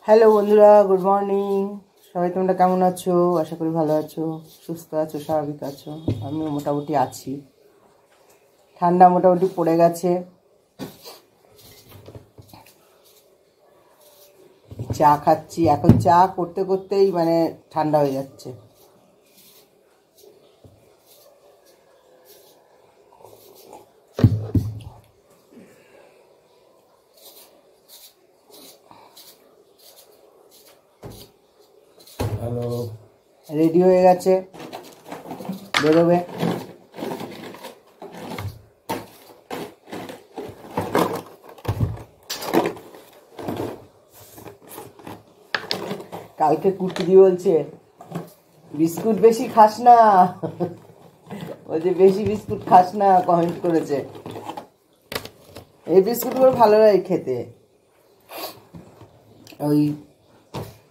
Hello বন্ধুরা, good morning. সবাই তোমরা কেমন আছো? আশা করি ভালো আছো, সুস্থ আছো, স্বাভাবিক আছো। আমিও মোটামুটি আছি। ঠান্ডা মোটামুটি পড়ে গেছে। চা খাচ্ছি এখন। চা করতে করতেই মানে ঠান্ডা হয়ে যাচ্ছে। হ্যালো, রেডি হয়ে গেছে, বেরোবে। কালকে কুটুরি বলছে বিস্কুট বেশি খাস না, বলছে বেশি বিস্কুট খাস না, কমেন্ট করেছে। এই বিস্কুটগুলো ভালো লাগে খেতে। ওই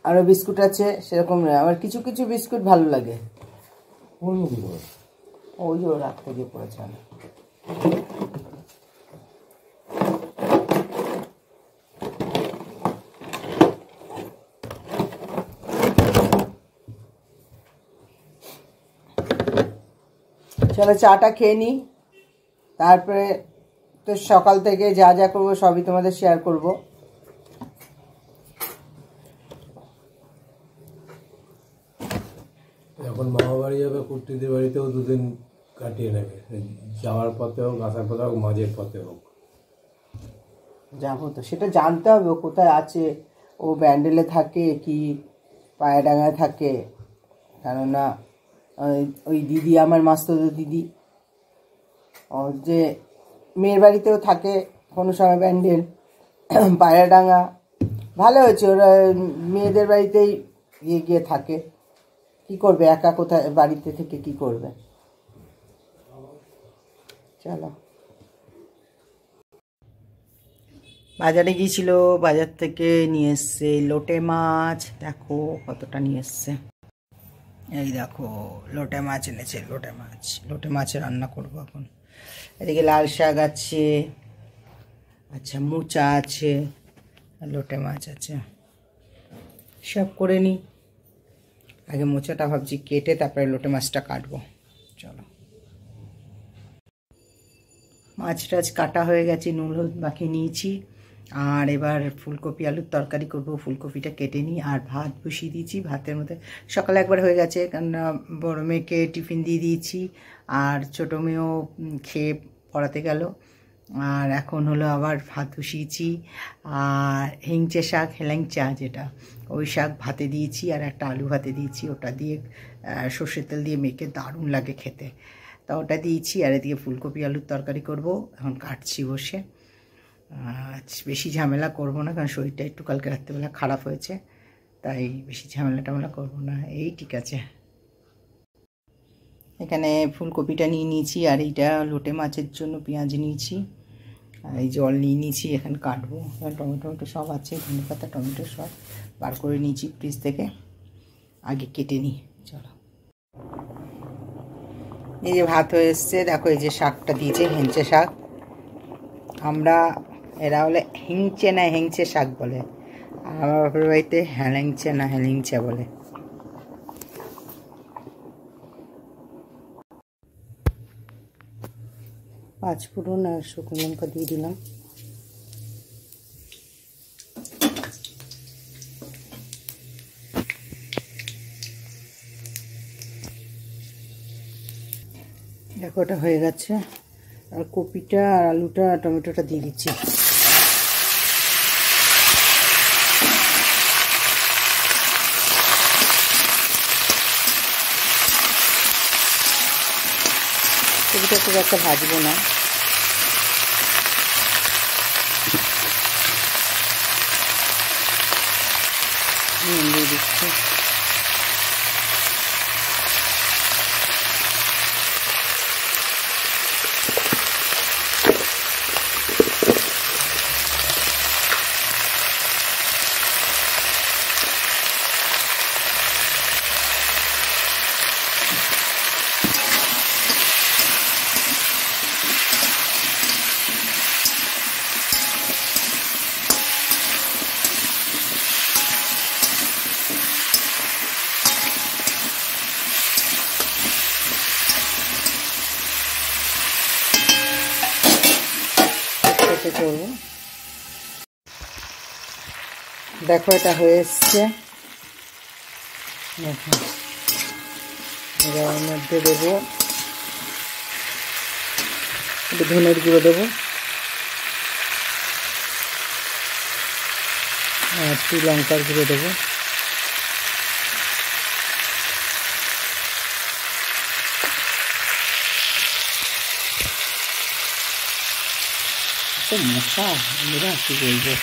আরও বিস্কুট আছে সেরকম নয়, আমার কিছু কিছু বিস্কুট ভালো লাগে। ওই যে রাখতে গিয়ে পড়েছে। চলো চাটা খেয়ে নিই, তারপরে তো সকাল থেকে যা যা করবো সবই তোমাদের শেয়ার করব। এখন মামা বাড়ি যাবে, কুট্টিদের বাড়িতেও দুদিন কাটিয়ে নেবে। যাওয়ার পথে হোক, আসার পথে হোক, মাঝের পথে হোক যাবো তো, সেটা জানতে হবে ও কোথায় আছে। ও ব্যান্ডেলে থাকে কি পায়রাডাঙ্গায় থাকে? কেননা ওই দিদি, আমার মাস্তুতো দিদি, ওর যে মেয়ের বাড়িতেও থাকে কোনো সময় ব্যান্ডেল, পায়রাডাঙ্গা। ভালো হয়েছে, ওরা মেয়েদের বাড়িতেই গিয়ে গিয়ে থাকে। কি করবে একা, কোথায় বাড়িতে থেকে কি করবে? চলো। বাজারে গিয়েছিল, বাজার থেকে নিয়ে এসছে লোটে মাছ। দেখো কতটা নিয়ে এসছে। এই দেখো লোটে মাছ এনেছে। লোটে মাছ রান্না করবো এখন। এদিকে লাল শাক আছে, আচ্ছা মোচা আছে, লোটে মাছ আছে। সব করে নিই। আগে মোচাটা ভাবছি কেটে তারপরে লোটে মাছটা কাটবো। চলো। মাছ টাছ কাটা হয়ে গেছে, নুন হলুদ মাখিয়ে নিয়েছি। আর এবার ফুলকপি আলুর তরকারি করব। ফুলকপিটা কেটে নিই, আর ভাত বসিয়ে দিয়েছি। ভাতের মধ্যে সকালে একবার হয়ে গেছে, কারণ বড় মেয়েকে টিফিন দিয়ে দিয়েছি, আর ছোটো মেয়েও খেয়ে পড়াতে গেল। আর এখন হলো আবার ভাত বসিয়েছি। আর হেংচে শাক, হেলেংচা যেটা, ওই শাক ভাতে দিয়েছি, আর একটা আলু ভাতে দিয়েছি। ওটা দিয়ে সর্ষের তেল দিয়ে মেখে দারুণ লাগে খেতে, তা ওটা দিয়েছি। আর এদিকে ফুলকপি আলুর তরকারি করব, এখন কাটছি বসে। বেশি ঝামেলা করব না, কারণ শরীরটা একটু কালকে রাত্রেবেলা খারাপ হয়েছে, তাই বেশি ঝামেলা টামেলা করবো না। এই ঠিক আছে। এখানে ফুলকপিটা নিয়ে নিয়েছি, আর এইটা লোটে মাছের জন্য পেঁয়াজ নিয়েছি, আর এই জল নিয়ে নিয়েছি। এখানে কাটবো। টমেটো সব আছে, ধনে পাতা টমেটো সব বার করে নিয়েছি ফ্রিজ থেকে। আগে কেটে নিই। চলো। এই যে ভাত হয়ে এসছে, দেখো এই যে শাকটা দিয়েছে, হেঞ্চে শাক। এরা বলে হিংচে না হেংচে শাক বলে, আর আমার বাপের বাড়িতে হেলেংচে না হেলিংচে বলে। পাঁচফোড়ন আর শুকনো লঙ্কা দিয়ে দিলাম। দেখো ওটা হয়ে গেছে, আর কপিটা আর আলুটা টমেটোটা দিয়ে দিচ্ছি। কপিটা খুব একটা ভাজবো না। দিয়ে দিচ্ছি। দেখো এটা হয়ে এসছে। দেখো এবার এর মধ্যে দেবো একটু ধনের গুঁড়ো দেবো আর একটু লঙ্কার গুঁড়ো দেবো, মশা আমরা কি বলবো।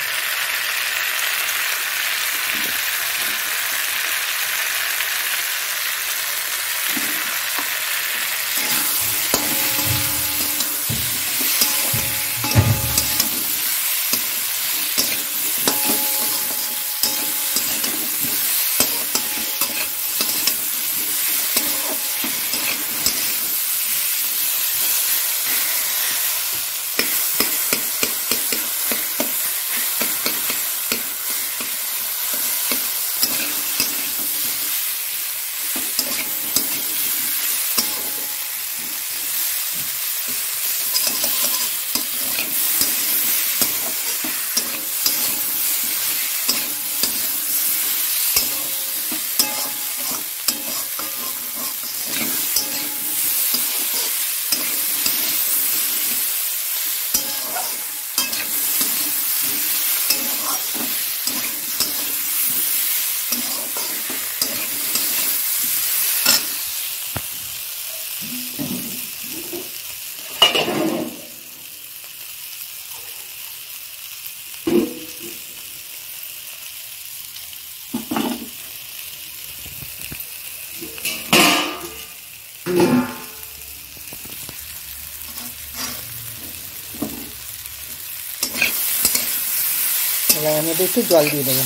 এবার এর মধ্যে একটু জল দিয়ে দেবো।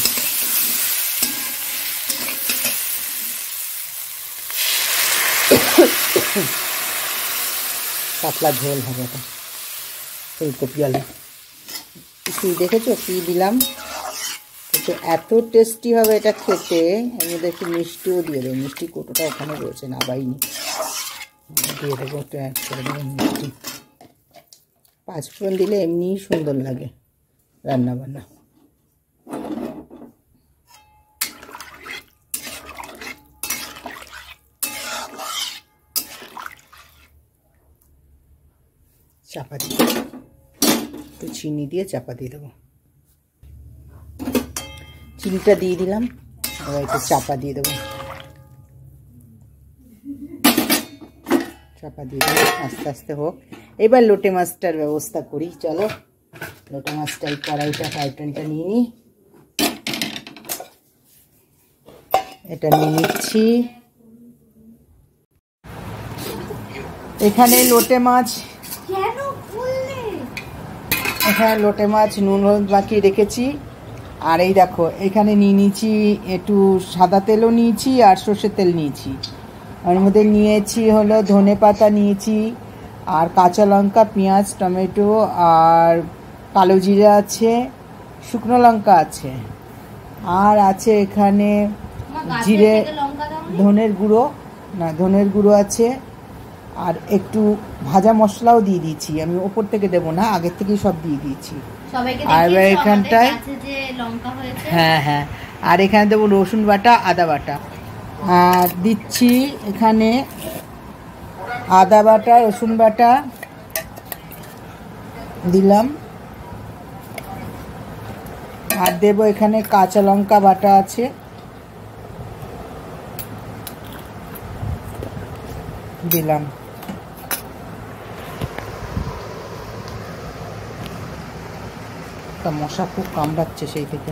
পাতলা ঝোল হবে এটা, ফুলকপি আলু। কি দেখেছো কি দিলাম, কিন্তু এত টেস্টি হবে এটা খেতে। এর মধ্যে একটু মিষ্টিও দিয়ে দেবো, মিষ্টি কোটোটা ওখানে রয়েছে না বাইনি, দিয়ে দেবো একটু অ্যাড করে দেবো মিষ্টি। 5 ফোড়ন দিলে এমনিই সুন্দর লাগে রান্না বান্না। চাপা দিয়ে একটু চিনি দিয়ে চাপা দিয়ে দেবো, চিনিটা দিয়ে দিলাম। এবার একটু চাপা দিয়ে দেবো, চাপা দিয়ে দেবো, আস্তে আস্তে হোক। এবার লোটে মাছটার ব্যবস্থা করি, চলো। লোটে মাছটা এই কড়াইটা ফ্রাইপ্যানটা নিয়ে নিই, এটা নিয়ে নিচ্ছি। এখানে লোটে মাছ, এখানে লোটে মাছ নুন হলুদ মাখিয়ে রেখেছি। আর এই দেখো এখানে নিয়ে নিয়েছি একটু সাদা তেলও নিয়েছি আর সর্ষের তেল নিয়েছি। ওর মধ্যে নিয়েছি হলো ধনে পাতা নিয়েছি আর কাঁচা লঙ্কা, পেঁয়াজ, টমেটো আর কালো জিরা আছে, শুকনো লঙ্কা আছে, আর আছে এখানে জিরে, ধনের গুঁড়ো আছে, আর একটু ভাজা মশলাও দিয়ে দিয়েছি। আমি ওপর থেকে দেবো না, আগের থেকেই সব দিয়ে দিয়েছি। আর এখানটায় হ্যাঁ হ্যাঁ, আর এখানে দেবো রসুন বাটা, আদা বাটা। আর দিচ্ছি এখানে আদা বাটা, রসুন বাটা দিলাম, আর দেবো এখানে কাঁচা লঙ্কা বাটা আছে, দিলাম। মশা খুব কামড়াচ্ছে সেই থেকে।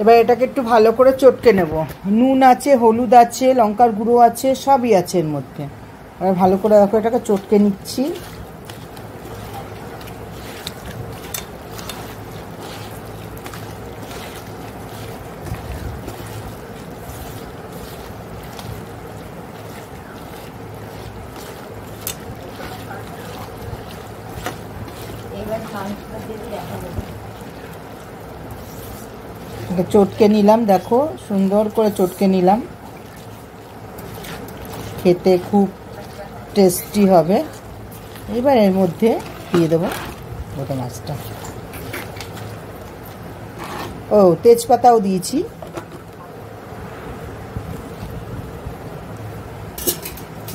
এবার এটাকে একটু ভালো করে চটকে নেব। নুন আছে, হলুদ আছে, লঙ্কার গুঁড়ো আছে, সবই আছে এর মধ্যে। এবার ভালো করে দেখো এটাকে চটকে নিচ্ছি। চটকে নিলাম, দেখো সুন্দর করে চটকে নিলাম, খেতে খুব টেস্টি হবে। এবার এর মধ্যে শুকিয়ে দেবো লোটে মাছটা। ও তেজপাতাও দিয়েছি।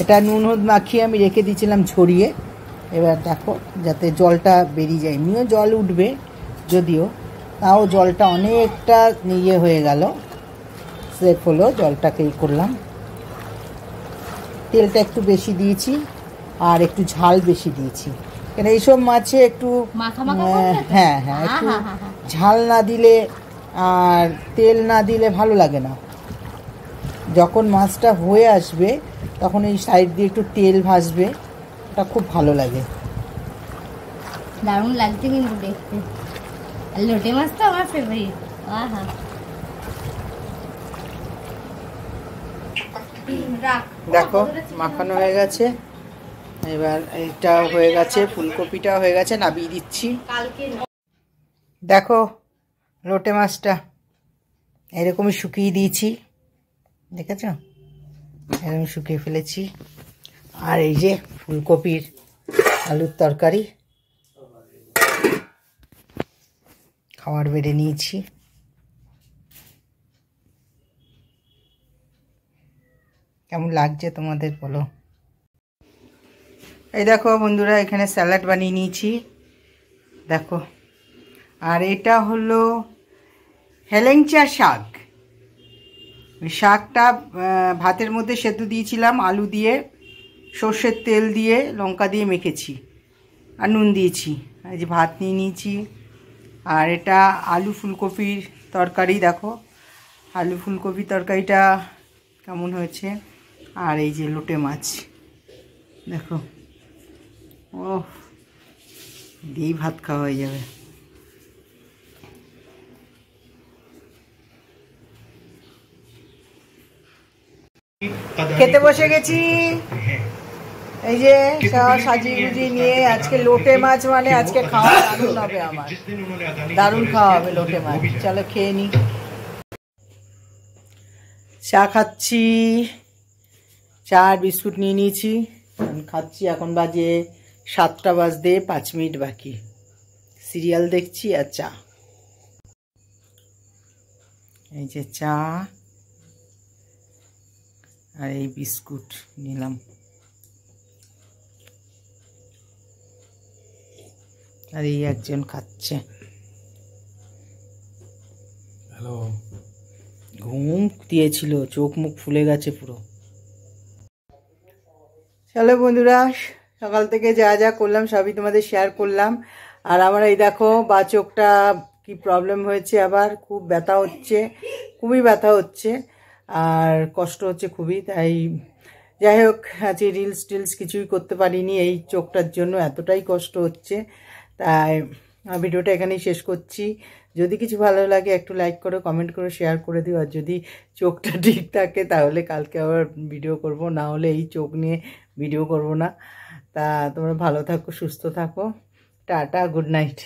এটা নুন হলুদ মাখিয়ে আমি রেখে দিয়েছিলাম ছড়িয়ে। এবার দেখো যাতে জলটা বেরিয়ে যায়, এমনিও জল উঠবে যদিও, তাও জলটা অনেকটা ইয়ে হয়ে গেল, সেফ হলো, জলটাকে ই করলাম। তেলটা একটু বেশি দিয়েছি আর একটু ঝাল বেশি দিয়েছি, কেন এইসব মাছে একটু হ্যাঁ হ্যাঁ একটু ঝাল না দিলে আর তেল না দিলে ভালো লাগে না। যখন মাছটা হয়ে আসবে তখন এই সাইড দিয়ে একটু তেল ভাসবে, ওটা খুব ভালো লাগে। দারুণ লাগছে কিন্তু দেখতে, আর লোটে মাছ তো আমার ফেভারিট। আহা দেখো মাখানো হয়ে গেছে, এবার এটা হয়ে গেছে, ফুলকপিটা হয়ে গেছে, নামিয়ে দিচ্ছি। দেখো লোটে মাছটা এরকমই শুকিয়ে দিয়েছি, দেখেছ এরকম শুকিয়ে ফেলেছি। আর এই যে ফুলকপির আলুর তরকারি খাবার বেড়ে নিয়েছি। কেমন লাগছে তোমাদের বলো। এই দেখো বন্ধুরা, এখানে স্যালাড বানিয়ে নিয়েছি দেখো। আর এটা হলো হেলেঞ্চা শাক। শাকটা ভাতের মধ্যে সেদ্ধ দিয়েছিলাম, আলু দিয়ে সর্ষের তেল দিয়ে লঙ্কা দিয়ে মেখেছি আর নুন দিয়েছি। এই যে ভাত নিয়ে নিয়েছি। আর এটা আলু ফুলকপির তরকারি, দেখো আলু ফুলকপির তরকারিটা কেমন হয়েছে। আর এই যে লোটে মাছ দেখো, ও দিয়েই ভাত খাওয়া হয়ে যাবে। খেতে বসে গেছি, এই যে সাজিয়ে গুজিয়ে নিয়ে। আজকে লোটে মাছ মানে আজকে খাওয়া দারুণ হবে, আমার দারুণ খাওয়া হবে লোটে মাছ। চলো খেয়ে নি। চা খাচ্ছি, চা আর বিস্কুট নিয়ে নিয়েছি, খাচ্ছি। এখন বাজে 7টা বাজতে 5 মিনিট বাকি। সিরিয়াল দেখছি আর চা, এই যে চা আর এই বিস্কুট নিলাম। আর এই একজন খাচ্ছে। হ্যালো, ঘুম দিয়েছিল, চোখ মুখ ফুলে গেছে পুরো। চলো বন্ধুরা, সকাল থেকে যা যা করলাম সবই তোমাদের শেয়ার করলাম। আর আমার এই দেখো বা চোখটা কি প্রবলেম হয়েছে, আবার খুব ব্যথা হচ্ছে, খুবই ব্যথা হচ্ছে আর কষ্ট হচ্ছে খুবই। তাই যাই হোক, আজকে রিলস টিলস কিছুই করতে পারিনি এই চোখটার জন্য, এতটাই কষ্ট হচ্ছে। তাই ভিডিওটা এখানেই শেষ করছি। যদি কিছু ভালো লাগে একটু লাইক করো, কমেন্ট করো, শেয়ার করে দিও। আর যদি চোখটা ঠিক থাকে তাহলে কালকে আবার ভিডিও করব, না হলে এই চোখ নিয়ে ভিডিও করব না। তা তোমরা ভালো থাকো, সুস্থ থাকো, টাটা, গুড নাইট।